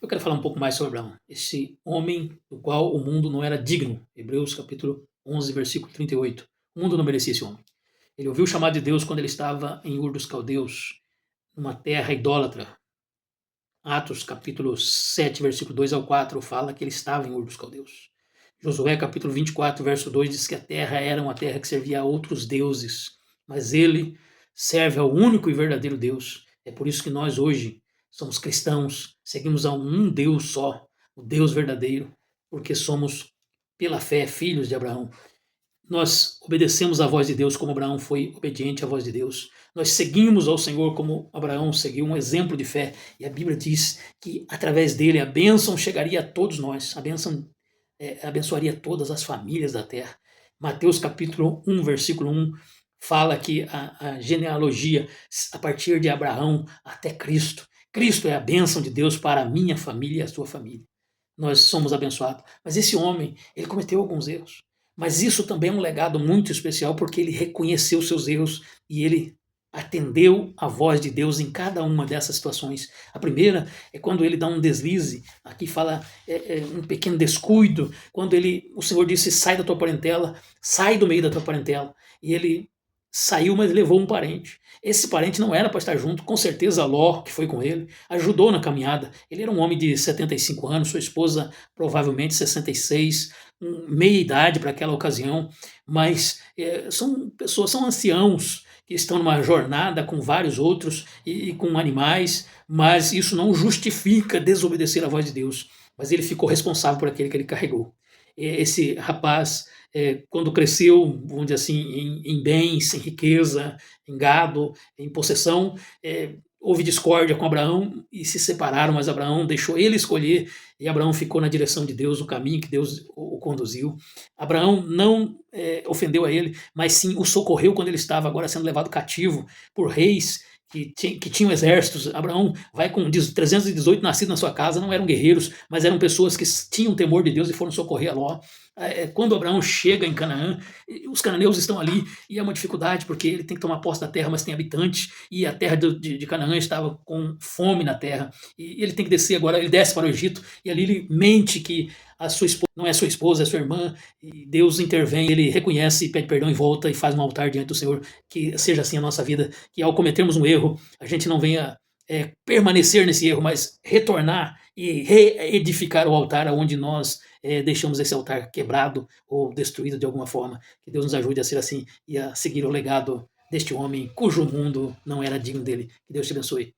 Eu quero falar um pouco mais sobre Abraão, esse homem do qual o mundo não era digno. Hebreus capítulo 11, versículo 38. O mundo não merecia esse homem. Ele ouviu o chamado de Deus quando ele estava em Ur dos Caldeus, numa terra idólatra. Atos capítulo 7, versículo 2 ao 4 fala que ele estava em Ur dos Caldeus. Josué capítulo 24, verso 2 diz que a terra era uma terra que servia a outros deuses, mas ele serve ao único e verdadeiro Deus. É por isso que nós hoje somos cristãos, seguimos a um Deus só, o Deus verdadeiro, porque somos, pela fé, filhos de Abraão. Nós obedecemos à voz de Deus como Abraão foi obediente à voz de Deus. Nós seguimos ao Senhor como Abraão seguiu, um exemplo de fé. E a Bíblia diz que através dele a bênção chegaria a todos nós. A bênção abençoaria todas as famílias da terra. Mateus capítulo 1, versículo 1 fala que a genealogia a partir de Abraão até Cristo. Cristo é a bênção de Deus para a minha família e a sua família. Nós somos abençoados. Mas esse homem, ele cometeu alguns erros. Mas isso também é um legado muito especial porque ele reconheceu seus erros e ele atendeu a voz de Deus em cada uma dessas situações. A primeira é quando ele dá um deslize, aqui fala um pequeno descuido, quando o Senhor disse, sai da tua parentela, sai do meio da tua parentela, e ele saiu, mas levou um parente. Esse parente não era para estar junto, com certeza Ló, que foi com ele, ajudou na caminhada. Ele era um homem de 75 anos, sua esposa provavelmente 66, meia idade para aquela ocasião, mas são pessoas, são anciãos que estão numa jornada com vários outros e com animais, mas isso não justifica desobedecer à voz de Deus. Mas ele ficou responsável por aquele que ele carregou. Esse rapaz, quando cresceu, vamos dizer assim, em bens, em riqueza, em gado, em possessão, houve discórdia com Abraão e se separaram, mas Abraão deixou ele escolher e Abraão ficou na direção de Deus, o caminho que Deus o conduziu. Abraão não ofendeu a ele, mas sim o socorreu quando ele estava agora sendo levado cativo por reis que tinham exércitos. Abraão vai com 318 nascidos na sua casa, não eram guerreiros, mas eram pessoas que tinham temor de Deus e foram socorrer a Ló. Quando Abraão chega em Canaã, os cananeus estão ali e é uma dificuldade porque ele tem que tomar posse da terra, mas tem habitantes e a terra de Canaã estava com fome na terra e ele tem que descer agora, ele desce para o Egito e ali ele mente que a sua esposa não é sua esposa, é sua irmã, e Deus intervém, ele reconhece, pede perdão e volta e faz um altar diante do Senhor. Que seja assim a nossa vida, que ao cometermos um erro, a gente não venha permanecer nesse erro, mas retornar e reedificar o altar onde nós deixamos esse altar quebrado ou destruído de alguma forma. Que Deus nos ajude a ser assim e a seguir o legado deste homem cujo mundo não era digno dele. Que Deus te abençoe.